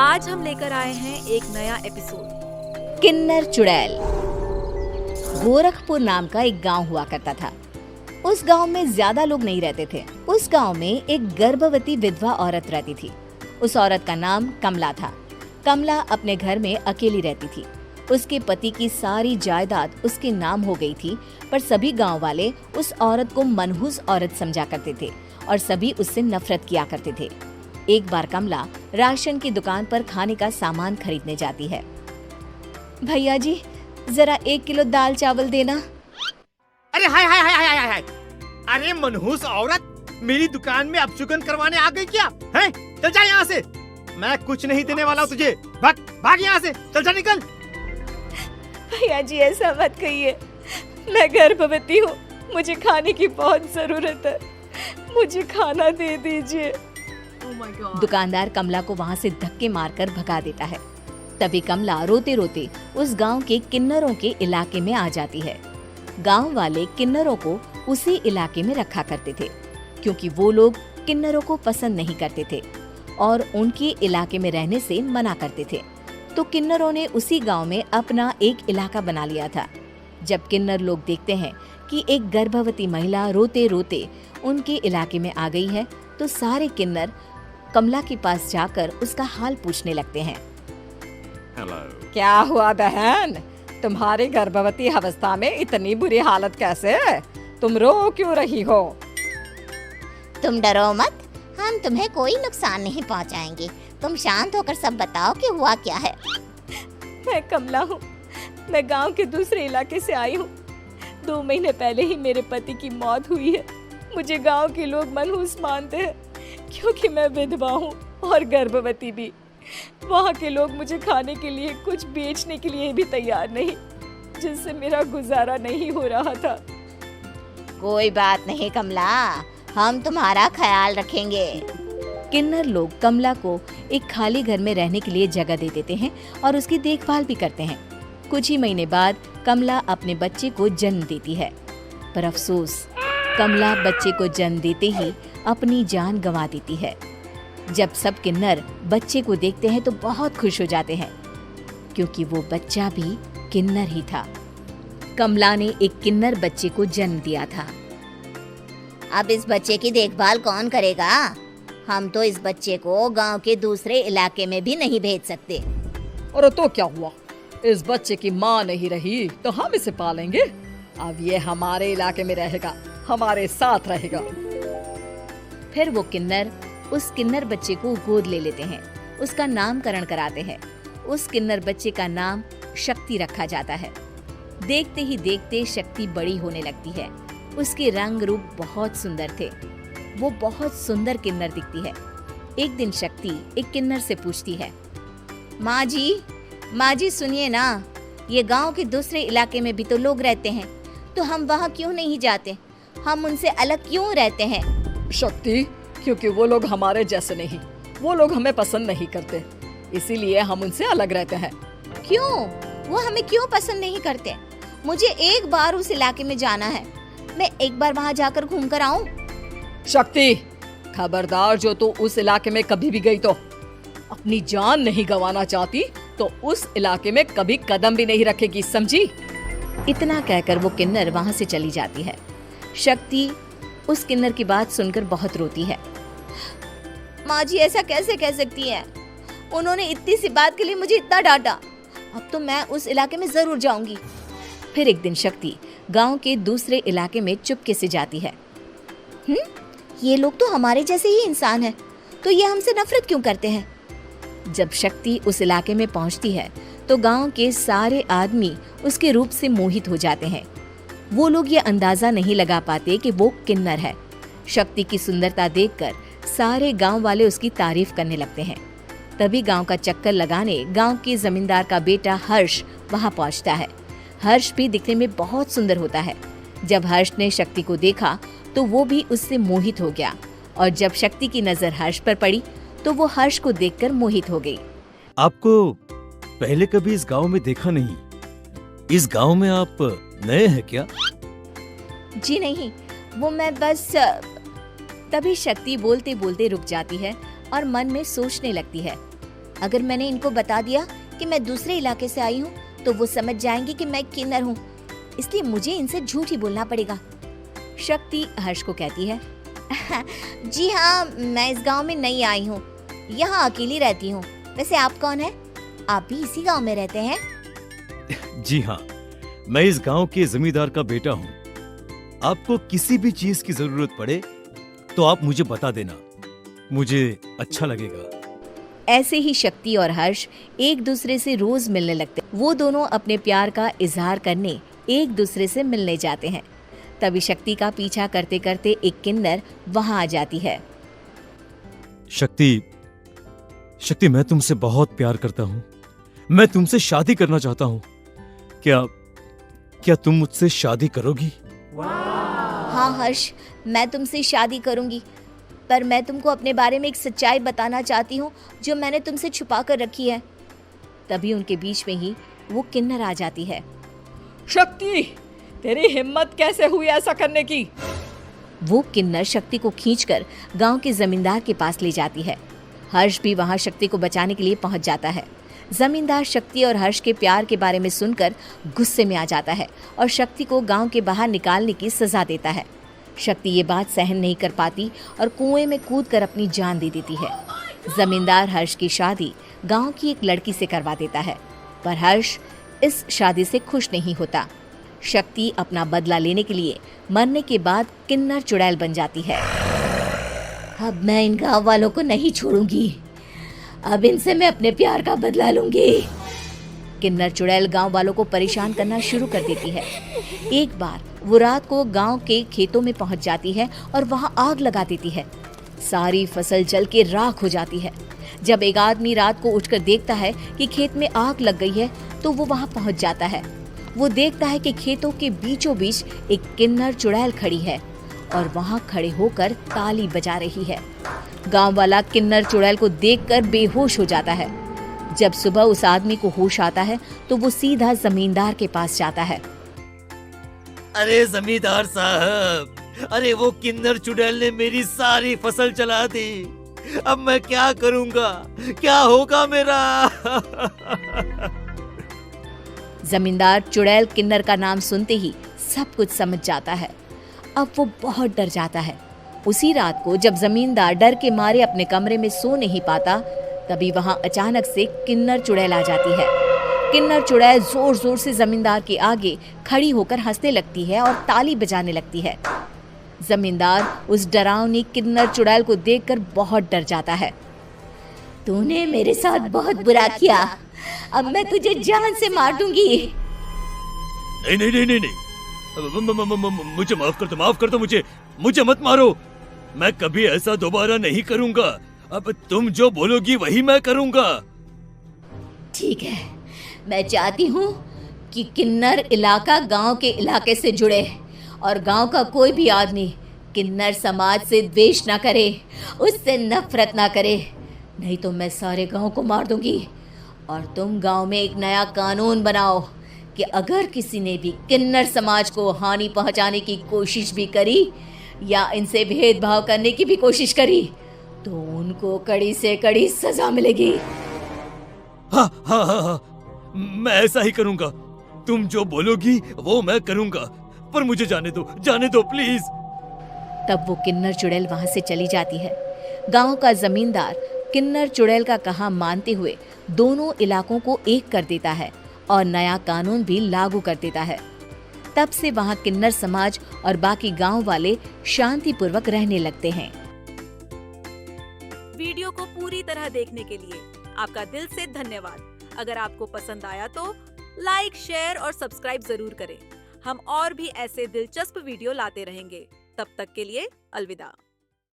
आज हम लेकर आए हैं एक नया एपिसोड। किन्नर चुड़ैल। गोरखपुर नाम का एक गांव हुआ करता था। उस गांव में ज्यादा लोग नहीं रहते थे। उस गांव में एक गर्भवती विधवा औरत रहती थी। उस औरत का नाम कमला था। कमला अपने घर में अकेली रहती थी। उसके पति की सारी जायदाद उसके नाम हो गई थी, पर सभी गांव वाले उस औरत को मनहूस औरत समझा करते थे और सभी उससे नफरत किया करते थे। एक बार कमला राशन की दुकान पर खाने का सामान खरीदने जाती है। भैया जी, जरा 1 किलो दाल चावल देना। अरे हाय हाय हाय हाय हाय! अरे मनहूस औरत, मेरी दुकान में अपशुगन करवाने आ गई क्या? हैं? चल जा यहाँ से। मैं कुछ नहीं देने वाला हूँ तुझे। भाग भाग यहाँ से, चल जा निकल। भैया जी, ऐसा मत कहिए। मैं गर्भवती हूँ, मुझे खाने की बहुत जरूरत है। मुझे खाना दे दीजिए। दुकानदार कमला को वहाँ से धक्के मारकर भगा देता है। तभी कमला रोते रोते उस गांव के किन्नरों के इलाके में आ जाती है। गांव वाले किन्नरों को उसी इलाके में रखा करते थे, क्योंकि वो लोग किन्नरों को पसंद नहीं करते थे और उनके इलाके में रहने से मना करते थे। तो किन्नरों ने उसी गांव में अपना एक इलाका बना लिया था। जब किन्नर लोग देखते हैं कि एक गर्भवती महिला रोते रोते उनके इलाके में आ गई है, तो सारे किन्नर कमला के पास जाकर उसका हाल पूछने लगते हैं। क्या हुआ बहन, तुम्हारी गर्भवती अवस्था में इतनी बुरी हालत कैसे है? तुम रो क्यों रही हो? तुम डरो मत, हम तुम्हें कोई नुकसान नहीं पहुंचाएंगे। तुम शांत होकर सब बताओ कि हुआ क्या है। मैं कमला हूँ। मैं गांव के दूसरे इलाके से आई हूँ। 2 महीने पहले ही मेरे पति की मौत हुई है। मुझे गांव के लोग मनहूस मानते हैं, क्योंकि मैं विधवा हूँ और गर्भवती भी। वहाँ के लोग मुझे खाने के लिए कुछ बेचने के लिए भी तैयार नहीं, जिससे मेरा गुजारा नहीं हो रहा था। कोई बात नहीं कमला, हम तुम्हारा ख्याल रखेंगे। किन्नर लोग कमला को एक खाली घर में रहने के लिए जगह दे देते हैं और उसकी देखभाल भी करते हैं। कुछ ही महीने बाद कमला अपने बच्चे को जन्म देती है, पर अफसोस, कमला बच्चे को जन्म देते ही अपनी जान गंवा देती है। जब सब किन्नर बच्चे को देखते हैं तो बहुत खुश हो जाते हैं, क्योंकि वो बच्चा भी किन्नर ही था। कमला ने एक किन्नर बच्चे को जन्म दिया था। अब इस बच्चे की देखभाल कौन करेगा? हम तो इस बच्चे को गांव के दूसरे इलाके में भी नहीं भेज सकते। और तो क्या हुआ, इस बच्चे की माँ नहीं रही तो हम इसे पालेंगे। अब ये हमारे इलाके में रहेगा, हमारे साथ रहेगा। फिर वो किन्नर उस किन्नर बच्चे को गोद ले लेते हैं, उसका नामकरण कराते हैं। उस किन्नर बच्चे का नाम शक्ति रखा जाता है। देखते ही देखते शक्ति बड़ी होने लगती है। उसके रंग रूप बहुत सुंदर थे। वो बहुत सुंदर किन्नर दिखती है। एक दिन शक्ति एक किन्नर से पूछती है, माँ जी सुनिए ना, ये गांव के दूसरे इलाके में भी तो लोग रहते हैं, तो हम वहाँ क्यों नहीं जाते? हम उनसे अलग क्यों रहते हैं? शक्ति, क्योंकि वो लोग हमारे जैसे नहीं, वो लोग हमें पसंद नहीं करते, इसीलिए हम उनसे अलग रहते हैं। क्यों? वो हमें क्यों पसंद नहीं करते? मुझे एक बार उस इलाके में जाना है। मैं एक बार वहाँ जाकर घूम कर आऊँ। शक्ति, खबरदार, जो तू उस इलाके में कभी भी गई तो अपनी जान नहीं गंवाना चाहती तो उस इलाके में कभी कदम भी नहीं रखेगी, समझी? इतना कहकर वो किन्नर वहाँ से चली जाती है। शक्ति उस किन्नर की बात सुनकर बहुत रोती है। माँ जी, ऐसा कैसे कह सकती है? उन्होंने इतनी सी बात के लिए मुझे इतना डांटा। अब तो मैं उस इलाके में जरूर जाऊंगी। फिर एक दिन शक्ति गांव के दूसरे इलाके में चुपके से जाती है। ये लोग तो हमारे जैसे ही इंसान हैं, तो ये हमसे नफरत क्यों करते हैं? जब शक्ति उस इलाके में पहुंचती है तो गांव के सारे आदमी उसके रूप से मोहित हो जाते हैं। वो लोग ये अंदाजा नहीं लगा पाते कि वो किन्नर है। शक्ति की सुंदरता देखकर सारे गांव वाले उसकी तारीफ करने लगते हैं। तभी गांव का चक्कर लगाने गांव के जमींदार का बेटा हर्ष वहां पहुंचता है। हर्ष भी दिखने में बहुत सुंदर होता है। जब हर्ष ने शक्ति को देखा तो वो भी उससे मोहित हो गया, और जब शक्ति की नजर हर्ष पर पड़ी तो वो हर्ष को देखकर मोहित हो गई। आपको पहले कभी इस गांव में देखा नहीं। इस गांव में आप नए हैं क्या? जी नहीं, वो मैं बस। तभी शक्ति बोलते बोलते रुक जाती है और मन में सोचने लगती है। अगर मैंने इनको बता दिया कि मैं दूसरे इलाके से आई हूँ तो वो समझ जाएंगे कि मैं किन्नर हूँ, इसलिए मुझे इनसे झूठ ही बोलना पड़ेगा। शक्ति हर्ष को कहती है, जी हाँ, मैं इस गांव में नई आई हूँ, यहाँ अकेली रहती हूँ। वैसे आप कौन है? आप भी इसी गांव में रहते हैं? जी हाँ, मैं इस गांव के जमींदार का बेटा हूँ। आपको किसी भी चीज की जरूरत पड़े तो आप मुझे बता देना, मुझे अच्छा लगेगा। ऐसे ही शक्ति और हर्ष एक दूसरे से रोज मिलने लगते। वो दोनों अपने प्यार का इजहार करने एक दूसरे से मिलने जाते हैं। तभी शक्ति का पीछा करते करते एक किन्नर वहां आ जाती है। शक्ति, मैं तुमसे बहुत प्यार करता हूँ। मैं तुमसे शादी करना चाहता हूँ। क्या तुम मुझसे शादी करोगी? हाँ हर्ष, मैं तुमसे शादी करूंगी, पर मैं तुमको अपने बारे में एक सच्चाई बताना चाहती हूँ जो मैंने तुमसे छुपा कर रखी है। तभी उनके बीच में ही वो किन्नर आ जाती है। शक्ति, तेरी हिम्मत कैसे हुई ऐसा करने की? वो किन्नर शक्ति को खींचकर गांव के जमींदार के पास ले जाती है। हर्ष भी वहां शक्ति को बचाने के लिए पहुंच जाता है। जमींदार शक्ति और हर्ष के प्यार के बारे में सुनकर गुस्से में आ जाता है और शक्ति को गांव के बाहर निकालने की सजा देता है। शक्ति ये बात सहन नहीं कर पाती और कुएं में कूदकर अपनी जान दे देती है। जमींदार हर्ष की शादी गांव की एक लड़की से करवा देता है, पर हर्ष इस शादी से खुश नहीं होता। शक्ति अपना बदला लेने के लिए मरने के बाद किन्नर चुड़ैल बन जाती है। अब मैं इन गाँव वालों को नहीं छोड़ूंगी, अब इनसे मैं अपने प्यार का बदला लूंगी। किन्नर चुड़ैल गांव वालों को परेशान करना शुरू कर देती है। एक बार वो रात को गांव के खेतों में पहुंच जाती है और वहां आग लगा देती है। सारी फसल जल के राख हो जाती है। जब एक आदमी रात को उठकर देखता है कि खेत में आग लग गई है तो वो वहां पहुंच जाता है। वो देखता है कि खेतों के बीचों बीच एक किन्नर चुड़ैल खड़ी है और वहां खड़े होकर ताली बजा रही है। गांव वाला किन्नर चुड़ैल को देखकर बेहोश हो जाता है। जब सुबह उस आदमी को होश आता है तो वो सीधा जमींदार के पास जाता है। अरे जमींदार साहब, अरे वो किन्नर चुड़ैल ने मेरी सारी फसल चला दी। अब मैं क्या करूंगा? क्या होगा मेरा? जमींदार चुड़ैल किन्नर का नाम सुनते ही सब कुछ समझ जाता है। अब वो बहुत डर जाता है। उसी रात को जब जमींदार डर के मारे अपने कमरे में सो नहीं पाता, तभी वहां अचानक से किन्नर चुड़ैल आ जाती है। किन्नर चुड़ैल जोर जोर से जमींदार के आगे खड़ी होकर हंसने लगती है और ताली बजाने लगती है। जमींदार उस डरावनी किन्नर चुड़ैल को देखकर बहुत डर जाता है। तूने मेरे साथ बहुत बुरा किया, अब मैं तुझे जान से मार दूंगी। नहीं नहीं नहीं नहीं नहीं, मुझे माफ कर दो, मुझे मत मारो। मैं कभी ऐसा दोबारा नहीं करूंगा। अब तुम जो बोलोगी वही मैं करूंगा। ठीक है, मैं चाहती हूँ कि किन्नर इलाका गांव के इलाके से जुड़े और गांव का कोई भी आदमी किन्नर समाज से द्वेष ना करे, उससे नफरत ना करे, नहीं तो मैं सारे गांव को मार दूंगी। और तुम गांव में एक नया कानून बनाओ कि अगर किसी ने भी किन्नर समाज को हानि पहुंचाने की कोशिश भी करी या इनसे भेदभाव करने की भी कोशिश करी तो उनको कड़ी से कड़ी सजा मिलेगी। हाँ हाँ हाँ हाँ, मैं ऐसा ही करूंगा। तुम जो बोलोगी वो मैं करूंगा, पर मुझे जाने दो प्लीज। तब वो किन्नर चुड़ैल वहां से चली जाती है। गांव का जमींदार किन्नर चुड़ैल का कहा मानते हुए दोनों इलाकों को एक कर देता है और नया कानून भी लागू कर देता है। तब से वहां किन्नर समाज और बाकी गांव वाले शांतिपूर्वक रहने लगते हैं। वीडियो को पूरी तरह देखने के लिए आपका दिल से धन्यवाद। अगर आपको पसंद आया तो लाइक, शेयर और सब्सक्राइब जरूर करें। हम और भी ऐसे दिलचस्प वीडियो लाते रहेंगे। तब तक के लिए अलविदा।